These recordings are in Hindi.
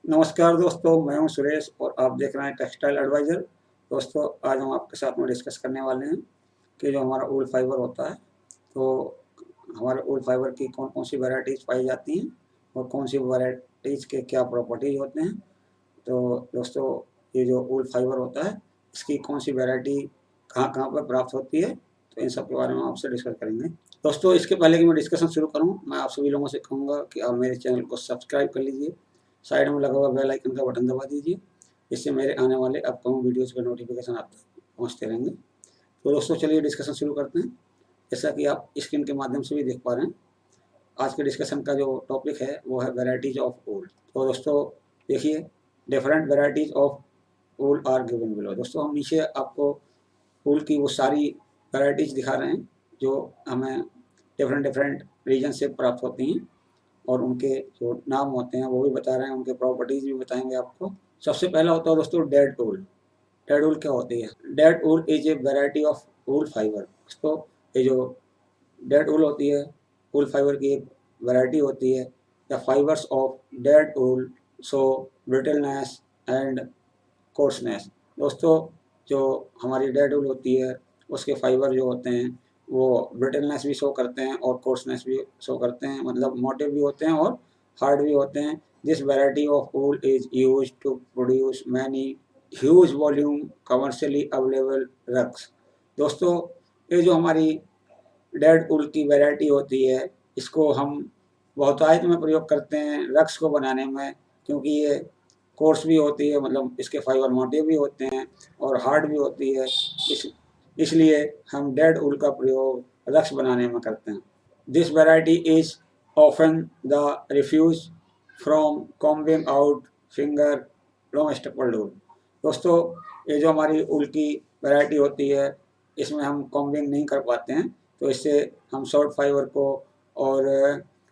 नमस्कार दोस्तों, मैं हूं सुरेश और आप देख रहे हैं टेक्सटाइल एडवाइज़र। दोस्तों, आज हम आपके साथ में डिस्कस करने वाले हैं कि जो हमारा वूल फाइबर होता है, तो हमारे वूल फाइबर की कौन-कौन सी वैराइटीज़ पाई जाती हैं और कौन सी वैराइटीज़ के क्या प्रॉपर्टीज़ होते हैं। तो दोस्तों, ये जो वूल फाइबर होता है, इसकी कौन सी वैराइटी कहाँ-कहाँ पर प्राप्त होती है, तो इन सब के बारे में आपसे डिस्कस करेंगे। दोस्तों, इसके पहले कि मैं डिस्कशन शुरू करूँ, मैं आप सभी लोगों से कहूँगा कि आप मेरे चैनल को सब्सक्राइब कर लीजिए। साइड में लगा हुआ बेल आइकन का बटन दबा दीजिए, इससे मेरे आने वाले अपकमिंग वीडियोज़ के नोटिफिकेशन आप तक पहुँचते रहेंगे। तो दोस्तों, चलिए डिस्कशन शुरू करते हैं। जैसा कि आप स्क्रीन के माध्यम से भी देख पा रहे हैं, आज के डिस्कशन का जो टॉपिक है वो है वैराइटीज़ ऑफ वूल। तो दोस्तों देखिए, different varieties of wool are given below. दोस्तों, हम नीचे आपको वूल की वो सारी वैराइटीज़ दिखा रहे हैं जो हमें डिफरेंट डिफरेंट रीजन से प्राप्त होती हैं, और उनके जो नाम होते हैं वो भी बता रहे हैं, उनके प्रॉपर्टीज़ भी बताएंगे आपको। सबसे पहला होता है दोस्तों डेड वूल। डेड वूल क्या होती है? Dead wool is a variety of wool fibre. दोस्तों, ये जो डेड वूल होती है, वूल फाइबर की एक वैरायटी होती है। The fibres of dead wool so brittleness and कोर्सनेस। दोस्तों, जो हमारी डेड वूल होती है, उसके फाइबर जो होते हैं वो ब्रिटलनेस भी शो करते हैं और कोर्सनेस भी शो करते हैं, मतलब मोटे भी होते हैं और हार्ड भी होते हैं। This variety of wool is used to produce many huge volume commercially available rugs. दोस्तों, ये जो हमारी डेड वूल की वैरायटी होती है, इसको हम बहुतायत में प्रयोग करते हैं रग्स को बनाने में, क्योंकि ये कोर्स भी होती है, मतलब इसके फाइबर मोटे भी होते हैं और हार्ड भी होती है। इसलिए हम डेड वूल का प्रयोग रग्स बनाने में करते हैं। This variety is often the refuse from combing out finger long staple wool. दोस्तों, ये जो हमारी वूल की वैरायटी होती है, इसमें हम कॉम्बिंग नहीं कर पाते हैं, तो इससे हम शॉर्ट फाइबर को और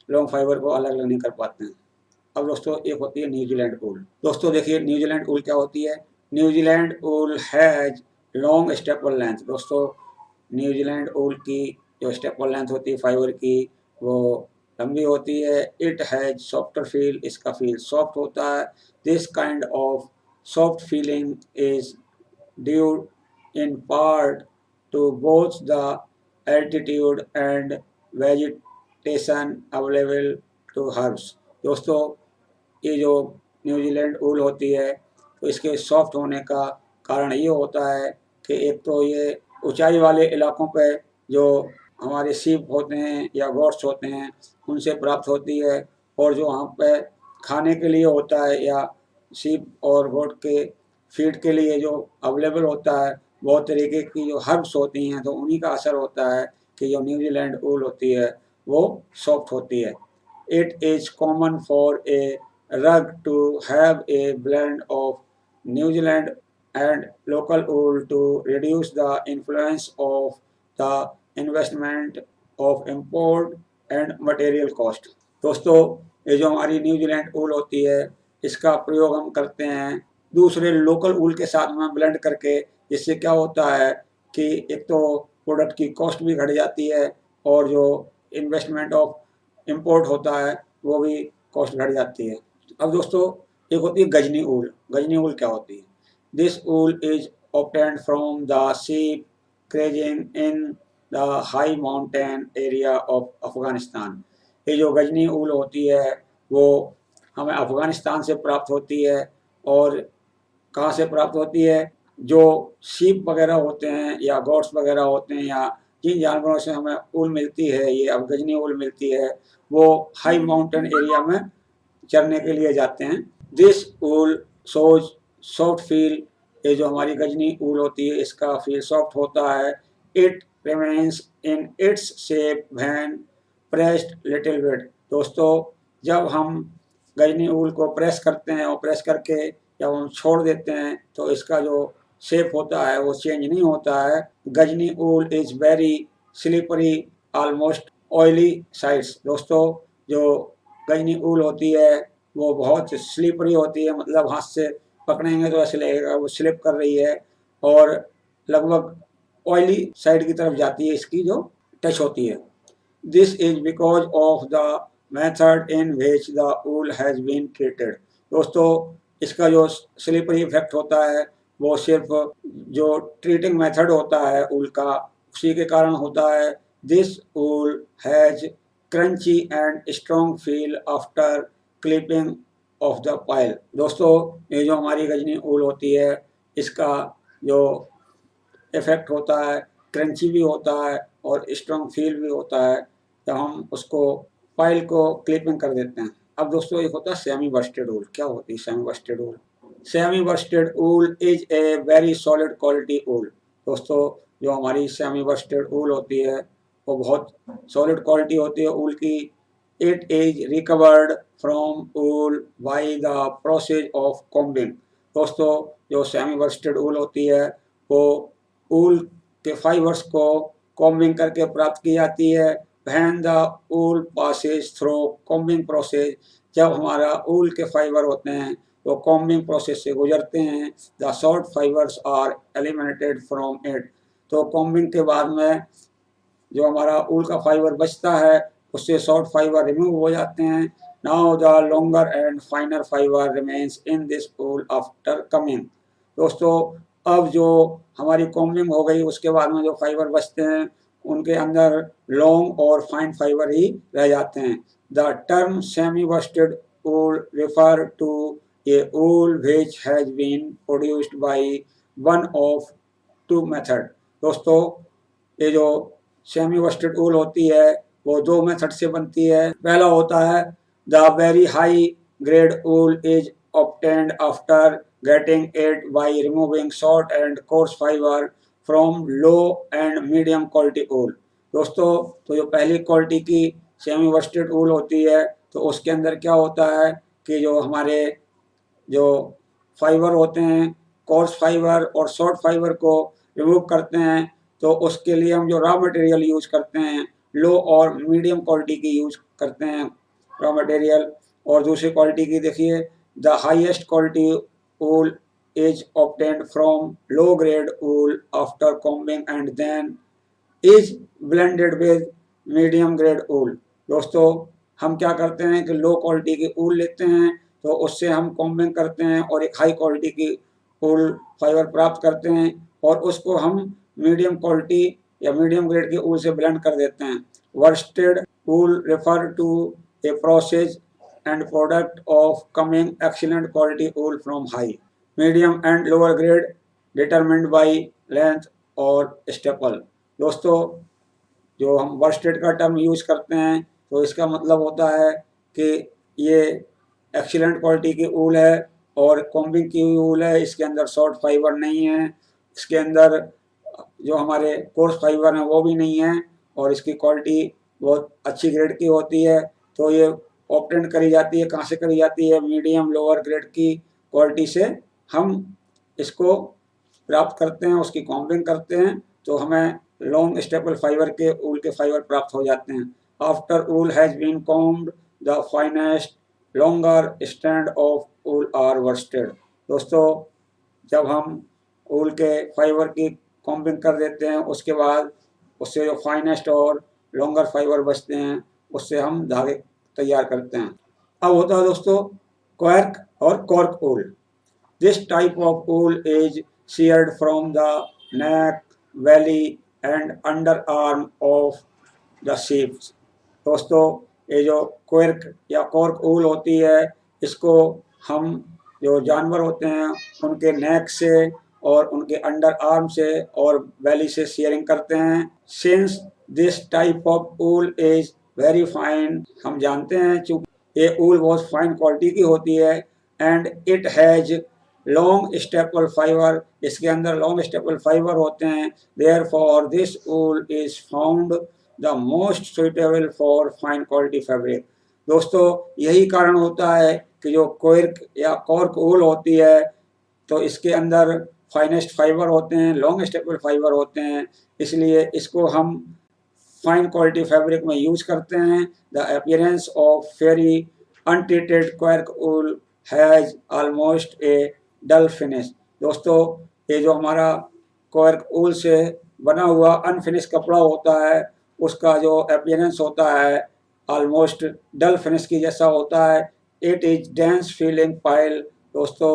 लॉन्ग फाइबर को अलग अलग नहीं कर पाते हैं। अब दोस्तों, एक होती है न्यूजीलैंड वूल। दोस्तों देखिए, न्यूजीलैंड वूल क्या होती है? New Zealand wool has long staple length. दोस्तों, न्यूजीलैंड वूल की जो स्टेपल लेंथ होती है फाइबर की, वो लंबी होती है। इट हैज सॉफ्टर फील, इसका फील सॉफ्ट होता है। This kind of soft feeling is due in part to both the altitude and vegetation available to herbs. दोस्तों, ये जो न्यूजीलैंड वूल होती है, तो इसके सॉफ्ट होने का कारण ये होता है कि एक तो ये ऊंचाई वाले इलाकों पे जो हमारे सीप होते हैं या गोट्स होते हैं, उनसे प्राप्त होती है। और जो वहाँ पे खाने के लिए होता है या सीप और गोट के फीड के लिए जो अवेलेबल होता है, बहुत तरीके की जो हर्ब्स होती हैं, तो उन्हीं का असर होता है कि जो न्यूजीलैंड वूल होती है वो सॉफ्ट होती है। It is common for a rug to have a blend of New Zealand and local wool to reduce the influence of the investment of import and material cost। दोस्तों, ये जो हमारी न्यूजीलैंड वूल होती है, इसका प्रयोग हम करते हैं दूसरे लोकल वूल के साथ में ब्लेंड करके। जिससे क्या होता है कि एक तो प्रोडक्ट की कॉस्ट भी घट जाती है, और जो इन्वेस्टमेंट ऑफ इम्पोर्ट होता है वो भी कॉस्ट घट जाती है। अब दोस्तों, एक होती है गजनी ऊल। गजनी ऊल क्या होती है? This wool is obtained from the sheep grazing in the high mountain area of Afghanistan. ये जो गजनी ऊल होती है वो हमें अफगानिस्तान से प्राप्त होती है। और कहाँ से प्राप्त होती है? जो शीप वगैरह होते हैं या गोट्स वगैरह होते हैं, या जिन जानवरों से हमें ऊल मिलती है, ये अब गजनी ऊल मिलती है, वो हाई माउंटेन एरिया में चरने के लिए जाते हैं। This wool shows soft feel. ये जो हमारी गजनी ऊल होती है, इसका फील सॉफ्ट होता है। It remains in its shape when pressed little bit. दोस्तों, जब हम गजनी ऊल को प्रेस करते हैं और प्रेस करके जब हम छोड़ देते हैं, तो इसका जो शेप होता है वो चेंज नहीं होता है। Ghazni wool is very slippery, almost oily sides. दोस्तों, जो गजनी ऊल होती है वो बहुत स्लिपरी होती है, मतलब हाथ से पकड़ेंगे तो ऐसे लगेगा वो स्लिप कर रही है, और लगभग ऑयली साइड की तरफ जाती है, इसकी जो टच होती है। This is because of the method in which the wool has been treated. दोस्तों इसका जो स्लिपरी इफेक्ट होता है वो सिर्फ जो ट्रीटिंग मेथड होता है ऊल का उसी के कारण होता है। This wool has crunchy and strong feel after clipping of the pile. दोस्तों ये जो हमारी गजनी ऊल होती है इसका जो इफेक्ट होता है क्रंची भी होता है और स्ट्रॉन्ग फील भी होता है जब हम उसको पाइल को क्लिपिंग कर देते हैं। अब दोस्तों एक होता है सेमी बस्टेड ऊल। क्या होती है semi Busted wool? Semi Busted wool is a very solid quality wool. दोस्तों जो हमारी सेमी बस्टेड ऊल होती है वो बहुत सॉलिड क्वालिटी होती है ऊल की। It is recovered from wool by the process of combing. दोस्तों जो सेमी बस्टेड ऊल होती है वो ऊल के फाइबर्स को कॉम्बिंग करके प्राप्त की जाती है। When the wool Passage through combing process, जब हमारा ऊल के फाइबर होते हैं वो कॉम्बिंग प्रोसेस से गुजरते हैं, the short fibres are eliminated from it. तो कॉम्बिंग के बाद में जो हमारा ऊल का फाइबर बचता है उससे शॉर्ट फाइबर रिमूव हो जाते हैं। Now the longer and फाइनर fibre remains in this wool after coming. दोस्तों अब जो हमारी कॉम्बिंग हो गई उसके बाद में जो फाइबर बचते हैं उनके अंदर लॉन्ग और फाइन फाइबर ही रह जाते हैं। The term semi Busted wool refer to a wool which has been produced by one of two method. दोस्तों ये जो सेमी बस्टेड ऊल होती है वो दो मेथड से बनती है। पहला होता है the very high grade wool is obtained after getting it by removing short and coarse fiber from low and medium quality wool। दोस्तों तो जो पहली क्वालिटी की सेमी बस्टेड ऊल होती है तो उसके अंदर क्या होता है कि जो हमारे जो फाइबर होते हैं कोर्स फाइबर और शॉर्ट फाइबर को रिमूव करते हैं तो उसके लिए हम जो रॉ मटेरियल यूज करते हैं लो और मीडियम क्वालिटी की यूज करते हैं रॉ मटेरियल। और दूसरी क्वालिटी की देखिए the highest quality wool is obtained from low grade wool after combing and then is blended with medium grade wool। दोस्तों हम क्या करते हैं कि लो क्वालिटी की ऊल लेते हैं तो उससे हम कॉम्बिंग करते हैं और एक हाई क्वालिटी की ऊल फाइबर प्राप्त करते हैं और उसको हम मीडियम क्वालिटी या मीडियम ग्रेड की ऊल से ब्लेंड कर देते हैं। Worsted wool refer to a process and product of coming excellent quality wool from high, medium and lower grade determined by length और staple। दोस्तों जो हम worsted का टर्म यूज करते हैं तो इसका मतलब होता है कि ये एक्सीलेंट क्वालिटी की ऊल है और कॉम्बिंग की हुई ऊल है, इसके अंदर शॉर्ट फाइबर नहीं है, इसके अंदर जो हमारे कोर्स फाइबर हैं वो भी नहीं है और इसकी क्वालिटी बहुत अच्छी ग्रेड की होती है। तो ये ऑप्टेंड करी जाती है, कहाँ से करी जाती है? मीडियम लोअर ग्रेड की क्वालिटी से हम इसको प्राप्त करते हैं, उसकी कॉम्बिंग करते हैं तो हमें लॉन्ग स्टेपल फाइबर के ऊल के फाइबर प्राप्त हो जाते हैं। After wool has been combed the finest longer stand of wool are worsted. दोस्तों जब हम ऊल के फाइबर की कॉम्बिंग कर देते हैं उसके बाद उससे जो फाइनेस्ट और लॉन्गर फाइबर बचते हैं उससे हम धागे तैयार करते हैं। अब होता है दोस्तों क्वर्क और cork wool. This type of wool is sheared from the neck, belly and underarm of the sheep। दोस्तों ये जो क्वर्क या कॉर्क ऊल होती है इसको हम जो जानवर होते हैं उनके नेक से और उनके अंडर आर्म से और बेली से शेयरिंग करते हैं। Since this type of wool is very fine, हम जानते हैं चूंकि ये ऊल बहुत फाइन क्वालिटी की होती है and it has long staple fibre, इसके अंदर लॉन्ग स्टेपल फाइबर होते हैं। Therefore this wool is found the most suitable for fine quality fabric. दोस्तों यही कारण होता है कि जो क्वर्क या कॉर्क ऊल होती है तो इसके अंदर फाइनेस्ट फाइबर होते हैं, लॉन्ग स्टेपल फाइबर होते हैं, इसलिए इसको हम फाइन क्वालिटी फैब्रिक में यूज करते हैं। The appearance of ferry untreated quirk wool has almost a dull finish. दोस्तों ये जो हमारा क्वर्क ऊल से बना हुआ अनफिनिश कपड़ा होता है उसका जो अपीयरेंस होता है ऑलमोस्ट डल फिनिश की जैसा होता है। It is dense feeling pile. दोस्तों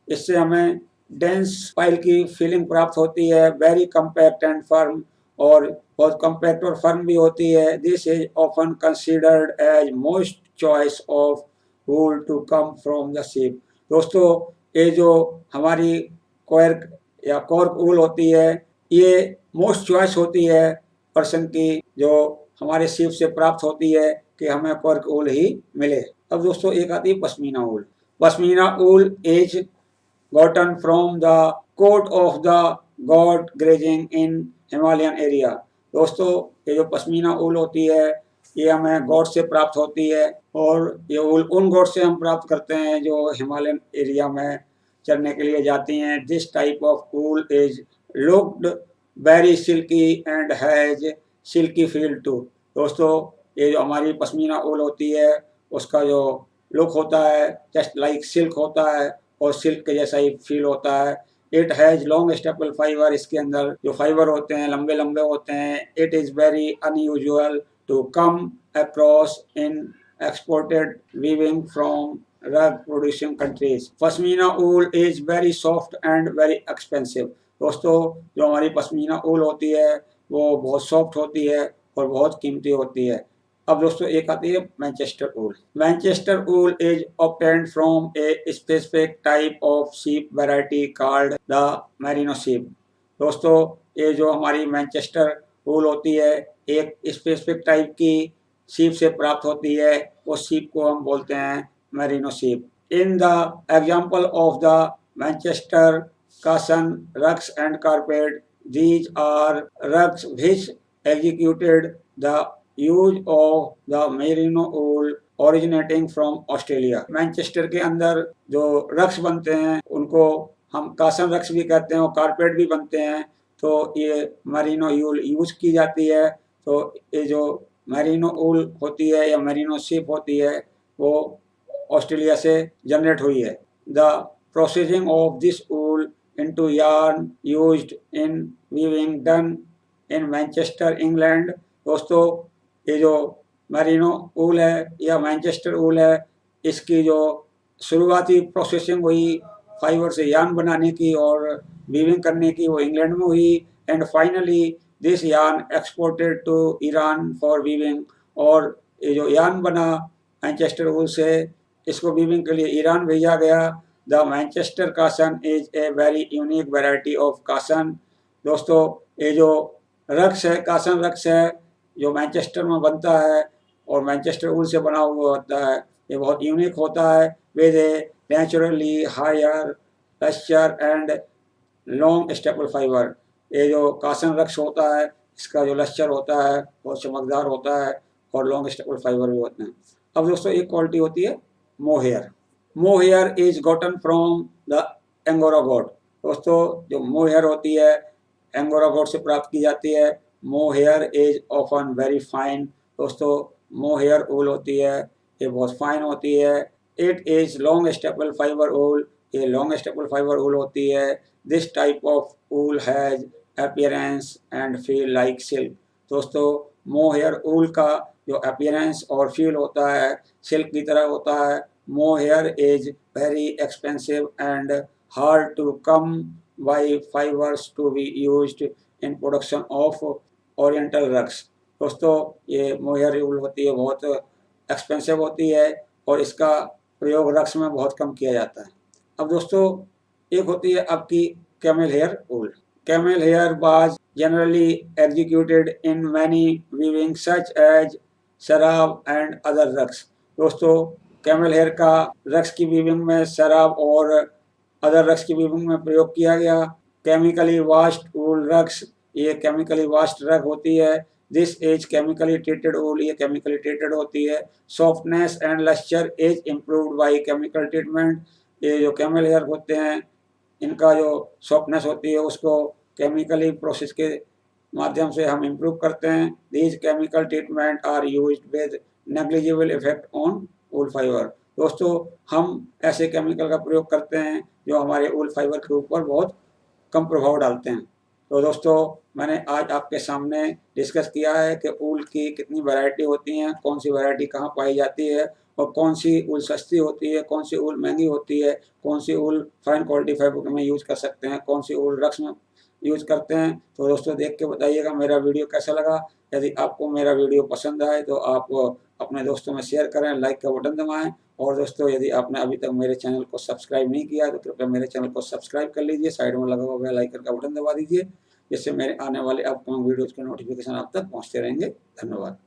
इससे हमें डेंस पाइल की फीलिंग प्राप्त होती है, वेरी कम्पैक्ट एंड फर्म, और बहुत कम्पैक्ट और फर्म भी होती है। This is often considered as most choice of wool to come from the sheep. दोस्तों ये जो हमारी क्वर्क या कॉर्क वूल होती है, ये मोस्ट चॉइस होती है पर्सन की, जो हमारे शीप से प्राप्त होती है कि हमें कॉर्क वूल ही मिले। अब दोस्तों एक आती है pashmina wool. Pashmina wool is gotten from the coat of the goat grazing in Himalayan area। दोस्तों ये जो पश्मीना ऊल होती है ये हमें गोट से प्राप्त होती है, और ये ऊल उन गोट से हम प्राप्त करते हैं जो हिमालयन एरिया में चरने के लिए जाती हैं। This type of wool is looked very silky and has silky feel too. दोस्तों ये जो हमारी पश्मीना ऊल होती है उसका जो लुक होता है जस्ट लाइक सिल्क होता है, और सिल्क के जैसा ही फील होता है। It has long staple fibre, इसके अंदर जो फाइबर होते हैं लंबे लंबे होते हैं। It is very unusual to come across in exported weaving from rug producing countries. Pashmina wool is very soft and very expensive. दोस्तों जो हमारी पश्मीना ऊल होती है वो बहुत सॉफ्ट होती है और बहुत कीमती होती है। अब दोस्तों एक आती है Manchester wool. Manchester wool is obtained from a specific type of sheep variety called the merino sheep. दोस्तों ये जो हमारी मैनचेस्टर ऊल होती है एक स्पेसिफिक टाइप की शीप से प्राप्त होती है, उस शीप को हम बोलते हैं merino sheep. In the example of the Manchester Kashan rugs and carpet, these are rugs which executed the use of the merino wool originating from Australia। Manchester के अंदर जो रग्स बनते हैं उनको हम कासन रग्स भी कहते हैं और कारपेट भी बनते हैं, तो ये मैरिनो ऊल यूज की जाती है। तो ये जो मैरिनो ऊल होती है या मैरिनो शीप होती है वो ऑस्ट्रेलिया से जनरेट हुई है। The processing of this wool into yarn used in weaving done in Manchester, England। दोस्तों ये जो मैरिनो ऊल है या मैनचेस्टर ऊल है इसकी जो शुरुआती प्रोसेसिंग हुई फाइबर से यार्न बनाने की और वीविंग करने की वो इंग्लैंड में हुई। And finally this yarn exported to Iran for weaving. और ये जो यार्न बना मैनचेस्टर ऊल से इसको वीविंग के लिए ईरान भेजा गया। The Manchester cotton is a very unique variety of cotton। दोस्तों ये जो रग्स है कासन रग्स है जो मैनचेस्टर में बनता है और मैनचेस्टर ऊल से बना हुआ होता है, ये बहुत यूनिक होता है with a naturally higher texture and long staple fibre. ये जो कासन रग्स होता है इसका जो लश्चर होता है बहुत चमकदार होता है और लॉन्ग स्टेपल फाइबर भी होते हैं। अब दोस्तों एक क्वालिटी होती है mohair. Mohair is gotten from the angora goat. दोस्तों जो मोहेयर होती है एंगोरा गोट से प्राप्त की जाती है। Mohair is often very fine. दोस्तों मोहेयर ऊल होती है ये बहुत फाइन होती है। It is long staple fibre wool, ये लॉन्ग स्टेपल फाइबर ऊल होती है। This type of wool has appearance and feel like silk. दोस्तों मोहेयर ऊल का जो अपीयरेंस और फील होता है सिल्क की तरह होता है। Mohair is very expensive and hard to come by fibers to be used in production of oriental rugs। दोस्तों ये मोहेयर ऊल होती है बहुत एक्सपेंसिव होती है और इसका प्रयोग रग्स में बहुत कम किया जाता है। अब दोस्तों एक होती है आपकी camel hair wool. Camel hair was generally executed in many weaving such as Sarab and other rugs. दोस्तों कैमल हेयर का रग्स की वीविंग में शराब और अदर रग्स की वीविंग में प्रयोग किया गया। केमिकली वाश्ड ऊल रग्स, ये केमिकली वाश्ड रग होती है। दिस इज केमिकली ट्रीटेड ऊल, ये केमिकली ट्रीटेड होती है। Softness and lustre is improved by chemical treatment. ये जो कैमल हेयर होते हैं इनका जो सॉफ्टनेस होती है उसको केमिकली प्रोसेस के माध्यम से हम इम्प्रूव करते हैं। These chemical treatment are used with negligible effect on wool fibre. दोस्तों हम ऐसे केमिकल का प्रयोग करते हैं जो हमारे ऊल फाइबर के ऊपर बहुत कम प्रभाव डालते हैं। तो दोस्तों मैंने आज आपके सामने डिस्कस किया है कि ऊल की कितनी वैरायटी होती हैं, कौन सी वैरायटी कहाँ पाई जाती है और कौन सी ऊल सस्ती होती है, कौन सी ऊल महंगी होती है, कौन सी ऊल फाइन क्वालिटी फैब्रिक में यूज़ कर सकते हैं, कौन सी ऊल रक्स में यूज़ करते हैं। तो दोस्तों देख के बताइएगा मेरा वीडियो कैसा लगा। यदि आपको मेरा वीडियो पसंद आए तो आप अपने दोस्तों में शेयर करें, लाइक का बटन दबाएँ। और दोस्तों यदि आपने अभी तक मेरे चैनल को सब्सक्राइब नहीं किया तो कृपया मेरे चैनल को सब्सक्राइब कर लीजिए, साइड में लगा हुआ बेल आइकन का बटन दबा दीजिए, जिससे मेरे आने वाले अपकमिंग वीडियोज़ के नोटिफिकेशन आप तक पहुँचते रहेंगे। धन्यवाद।